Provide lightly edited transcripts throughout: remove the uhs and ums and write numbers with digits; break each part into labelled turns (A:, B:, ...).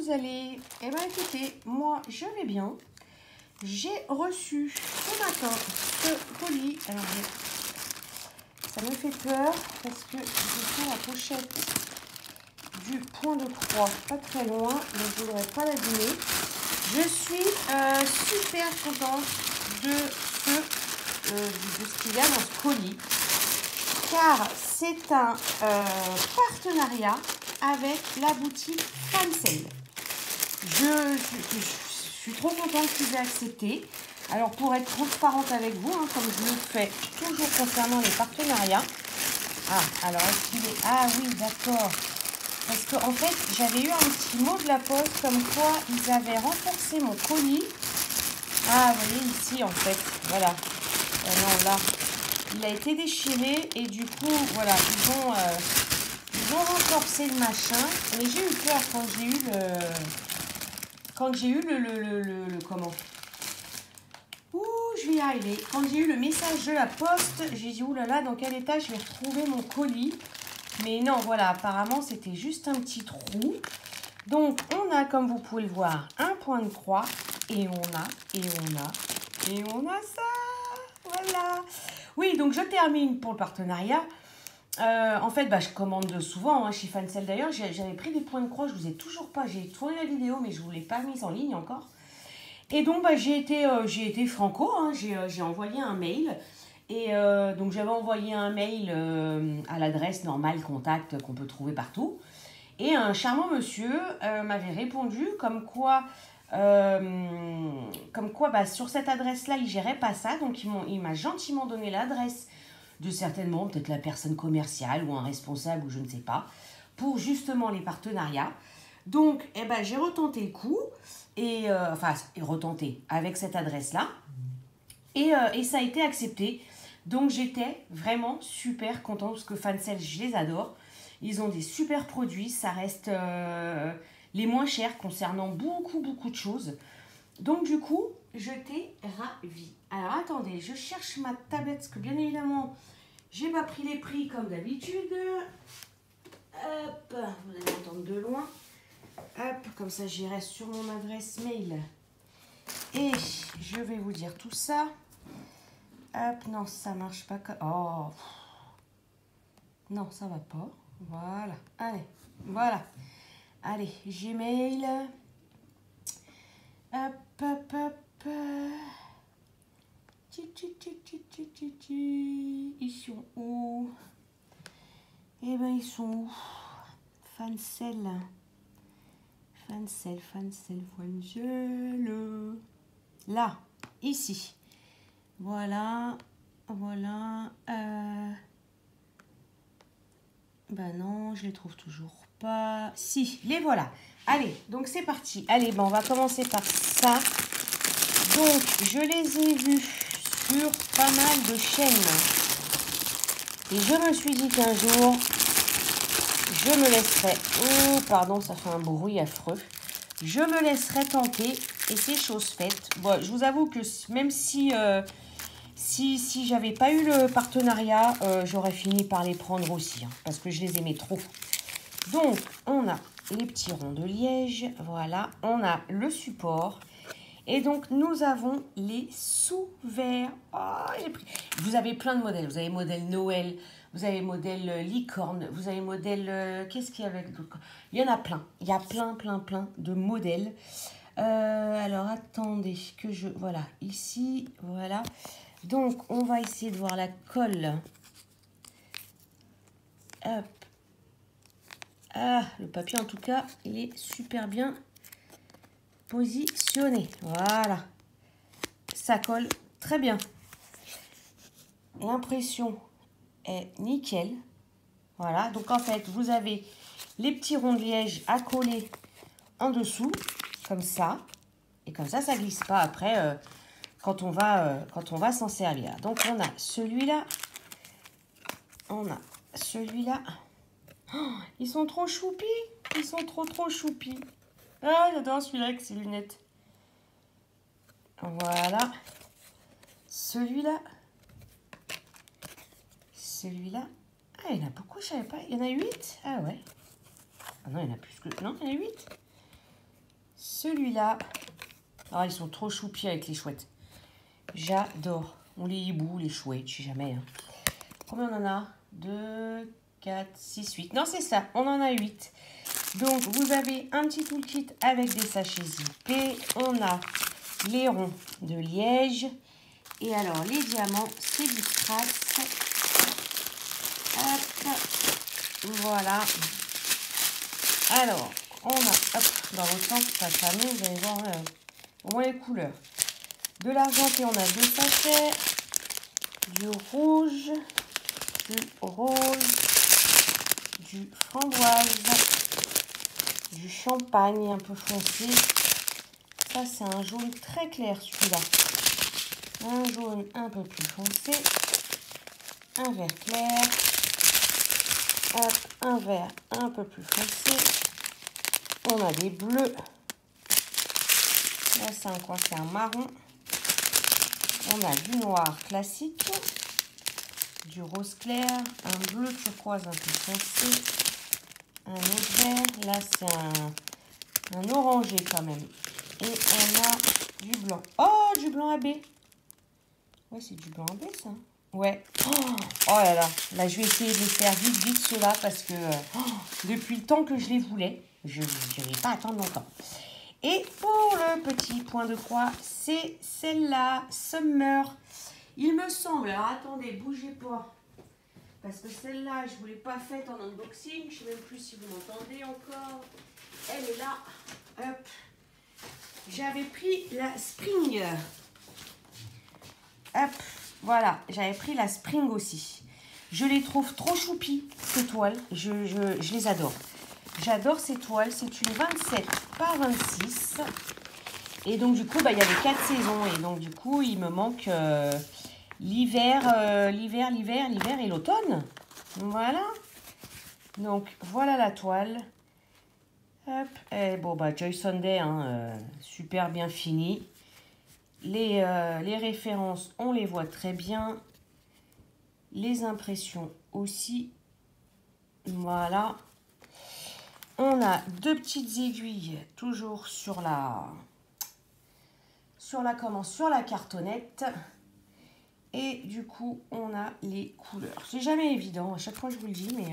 A: vous allez? Eh bien, écoutez, moi, je vais bien. J'ai reçu ce matin ce colis. Alors, ça me fait peur parce que je sens la pochette du point de croix pas très loin, mais je ne voudrais pas l'abîmer. Je suis super contente de ce qu'il y a dans ce colis, car c'est un partenariat avec la boutique Fancel. Je suis trop contente qu'ils aient accepté. Alors, pour être transparente avec vous, hein, comme je le fais toujours concernant les partenariats. Ah, alors, est-ce qu'il est... Ah oui, d'accord. Parce qu'en fait, j'avais eu un petit mot de la poste comme quoi ils avaient renforcé mon colis. Ah, vous voyez ici, en fait. Voilà. Non, là, il a été déchiré et du coup, voilà, ils ont renforcé le machin. Mais j'ai eu peur quand j'ai eu comment? Ouh, je vais y arriver. Quand j'ai eu le message de la poste, j'ai dit, oulala, dans quel état je vais retrouver mon colis? Mais non, voilà, apparemment, c'était juste un petit trou. Donc, on a, comme vous pouvez le voir, un point de croix. Et on a ça. Voilà. Oui, donc je termine pour le partenariat. En fait, je commande souvent hein, chez Fancel. D'ailleurs, j'avais pris des points de croix. Je vous ai toujours pas... J'ai tourné la vidéo, mais je ne vous l'ai pas mise en ligne encore. Et donc, j'ai été franco. Hein, j'ai envoyé un mail. Et donc, j'avais envoyé un mail à l'adresse normale contact qu'on peut trouver partout. Et un charmant monsieur m'avait répondu comme quoi sur cette adresse-là, il ne gérait pas ça. Donc, il m'a gentiment donné l'adresse de certainement peut-être la personne commerciale ou un responsable ou je ne sais pas, pour justement les partenariats. Donc, j'ai retenté le coup, et retenté avec cette adresse-là. Et ça a été accepté. Donc, j'étais vraiment super contente parce que Fancel, je les adore. Ils ont des super produits. Ça reste les moins chers concernant beaucoup de choses. Donc, du coup, j'étais ravie. Alors, attendez, je cherche ma tablette parce que, bien évidemment, j'ai pas pris les prix comme d'habitude. Hop, vous allez entendre de loin. Hop, comme ça, j'irai sur mon adresse mail. Et je vais vous dire tout ça. Hop, non, ça marche pas. Oh, non, ça va pas. Voilà, allez, voilà. Allez, Gmail. Hop. Ils sont où? Eh ben, ils sont où? Fancel. Là, ici. Voilà. Non, je les trouve toujours pas. Si, les voilà. Allez, donc c'est parti. Allez, on va commencer par ça. Donc, je les ai vus sur pas mal de chaînes. Et je me suis dit qu'un jour, je me laisserai... Oh, pardon, ça fait un bruit affreux. Je me laisserai tenter et c'est chose faite. Bon, je vous avoue que même si j'avais pas eu le partenariat, j'aurais fini par les prendre aussi. Hein, parce que je les aimais trop. Donc, on a les petits ronds de liège. Voilà, on a le support. Et donc, nous avons les sous-verts. Oh, j'ai pris. Vous avez plein de modèles. Vous avez modèle Noël, vous avez modèle licorne, vous avez modèle... qu'est-ce qu'il y a avec d'autres? Il y en a plein. Il y a plein de modèles. Alors, attendez que je... Voilà, ici, voilà. Donc, on va essayer de voir la colle. Hop. Ah, le papier, en tout cas, il est super bien positionné. Voilà. Ça colle très bien. L'impression est nickel. Voilà. Donc, en fait, vous avez les petits ronds de liège à coller en dessous, comme ça. Et comme ça, ça glisse pas après quand on va s'en servir. Donc, on a celui-là. On a celui-là. Oh, ils sont trop choupis. Ils sont trop choupis. Ah, j'adore celui-là avec ses lunettes. Voilà. Celui-là. Ah, il y en a beaucoup, je savais pas. Il y en a 8. Ah ouais. Ah non, il y en a plus que... Non, il y en a 8. celui-là. Ah, ils sont trop choupis avec les chouettes. J'adore. On les hiboux, les chouettes, je sais jamais. Hein. Combien on en a? 2, 4, 6, 8. Non, c'est ça, on en a 8. Donc, vous avez un petit toolkit avec des sachets zippés. On a les ronds de liège. Et alors, les diamants, c'est du strass. Hop, voilà. Alors, on a, hop, dans l'autre sens, ça s'amuse, vous allez voir au moins les couleurs. De l'argenté, on a 2 sachets. Du rouge, du rose, du framboise, du champagne un peu foncé. Ça, c'est un jaune très clair, celui-là. Un jaune un peu plus foncé. Un vert clair. Hop, un vert un peu plus foncé. On a des bleus. Là, c'est un quoi? C'est un marron. On a du noir classique. Du rose clair. Un bleu turquoise un peu foncé. Un autre vert. Là, c'est un orangé quand même. Et on a du blanc. Oh, du blanc AB. Ouais, c'est du blanc AB, ça. Ouais. Oh là là. Là, je vais essayer de les faire vite ceux-là parce que depuis le temps que je les voulais, je ne vais pas attendre longtemps. Et pour le petit point de croix, c'est celle-là, Summer. Il me semble, alors attendez, bougez pas. Parce que celle-là, je ne vous l'ai pas faite en unboxing. Je ne sais même plus si vous m'entendez encore. Elle est là. Hop. J'avais pris la Spring. Hop. Voilà, j'avais pris la Spring aussi. Je les trouve trop choupies, ces toiles. Je les adore. J'adore ces toiles. C'est une 27 par 26. Et donc, du coup, bah, il y avait 4 saisons. Et donc, du coup, il me manque l'hiver et l'automne. Voilà. Donc, voilà la toile. Hop. Et bon, bah, Joy Sunday, hein, super bien fini. Les références, on les voit très bien. Les impressions aussi. Voilà. On a 2 petites aiguilles, toujours sur la cartonnette. Et du coup, on a les couleurs. C'est jamais évident, à chaque fois je vous le dis, mais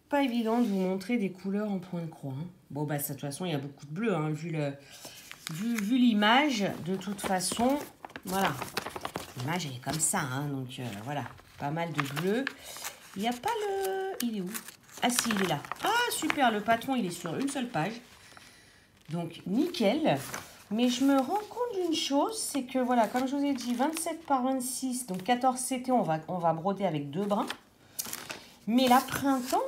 A: pas évident de vous montrer des couleurs en point de croix. Hein. Bon, bah, ça, de toute façon, il y a beaucoup de bleu, hein, vu l'image, de toute façon. Voilà. L'image, elle est comme ça, hein, donc voilà. Pas mal de bleu. Il n'y a pas le... Il est où? Ah si, il est là. Ah, super, le patron, il est sur une seule page. Donc, nickel. Mais je me rends compte d'une chose, c'est que, voilà, comme je vous ai dit, 27 par 26, donc 14 CT, on va broder avec 2 brins. Mais la printemps,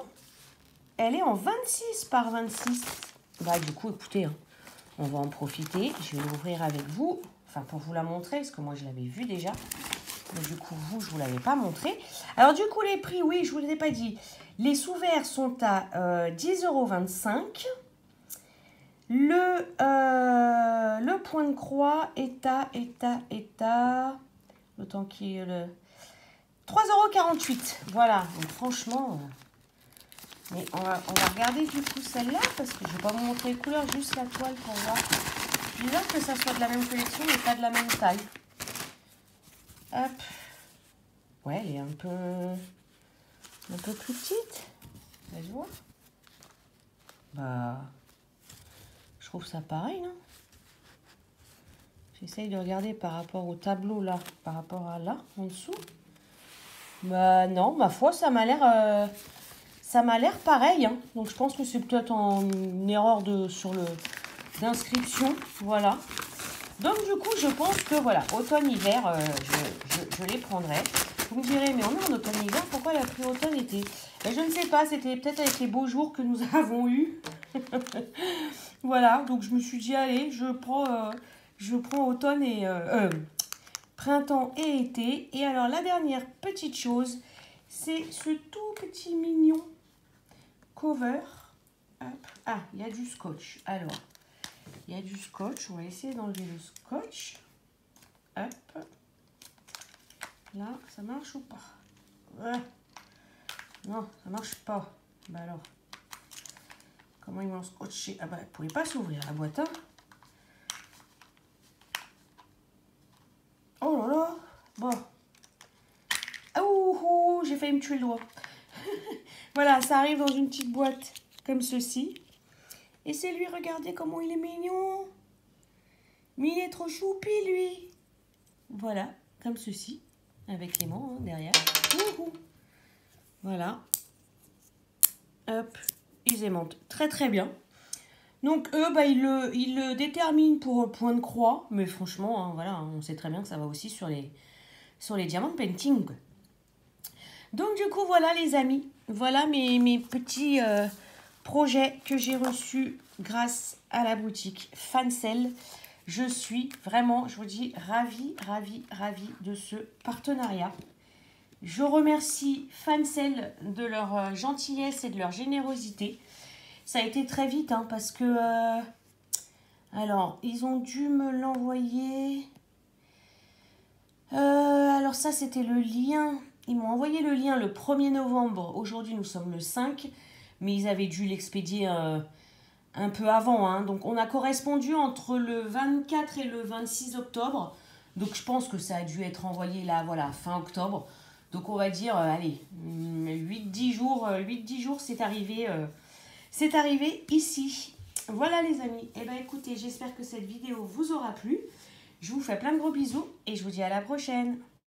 A: elle est en 26 par 26. Bah, du coup, écoutez, hein, on va en profiter. Je vais l'ouvrir avec vous, enfin, pour vous la montrer, parce que moi, je l'avais vue déjà. Mais du coup, vous, je ne vous l'avais pas montré. Alors, du coup, les prix, oui, je ne vous l'ai pas dit. Les sous-verts sont à 10,25 €. Le point de croix est à le temps qui est le 3,48 €. Voilà, donc franchement, mais on va regarder du coup celle-là parce que je ne vais pas vous montrer les couleurs, juste la toile pour voir. Bizarre que ça soit de la même collection mais pas de la même taille. Hop. Ouais, elle est un peu plus petite. Ça se voit. Bah, je trouve ça pareil, non? J'essaye de regarder par rapport au tableau là, par rapport à là, en dessous. Bah non, ma foi, ça m'a l'air pareil. Hein. Donc je pense que c'est peut-être une erreur d'inscription. Voilà. Donc du coup, je pense que voilà, automne-hiver, je les prendrai. Vous me direz, mais on est en automne-hiver, pourquoi elle a pris automne-été? Je ne sais pas, c'était peut-être avec les beaux jours que nous avons eus. Voilà, donc je me suis dit, allez, je prends automne et printemps et été. Et alors, la dernière petite chose, c'est ce tout petit mignon cover. Hop. Ah, il y a du scotch. Alors, il y a du scotch. On va essayer d'enlever le scotch. Hop. Là, ça marche ou pas? Ouais. Non, ça marche pas. Bah alors. Comment ils m'ont scotché? Ah bah, elle ne pouvait pas s'ouvrir la boîte, hein. Oh là là. Bon. Ah, ouh, j'ai failli me tuer le doigt. Voilà, ça arrive dans une petite boîte comme ceci. Et c'est lui, regardez comment il est mignon. Mais il est trop choupi, lui. Voilà, comme ceci. Avec l'aimant, hein, derrière. Ouh. Voilà. Hop, ils aimantent très très bien. Donc eux, bah, ils le déterminent pour point de croix. Mais franchement, hein, voilà, on sait très bien que ça va aussi sur les diamant painting. Donc du coup, voilà les amis. Voilà mes petits projets que j'ai reçus grâce à la boutique Fancel. Je suis vraiment, je vous dis, ravie de ce partenariat. Je remercie Fancel de leur gentillesse et de leur générosité. Ça a été très vite, hein, parce que... alors, ils ont dû me l'envoyer... alors ça, c'était le lien. Ils m'ont envoyé le lien le 1er novembre. Aujourd'hui, nous sommes le 5. Mais ils avaient dû l'expédier un peu avant, hein. Donc, on a correspondu entre le 24 et le 26 octobre. Donc, je pense que ça a dû être envoyé là, voilà, fin octobre. Donc, on va dire, allez, 8-10 jours, c'est arrivé ici. Voilà, les amis. Eh bien, écoutez, j'espère que cette vidéo vous aura plu. Je vous fais plein de gros bisous et je vous dis à la prochaine.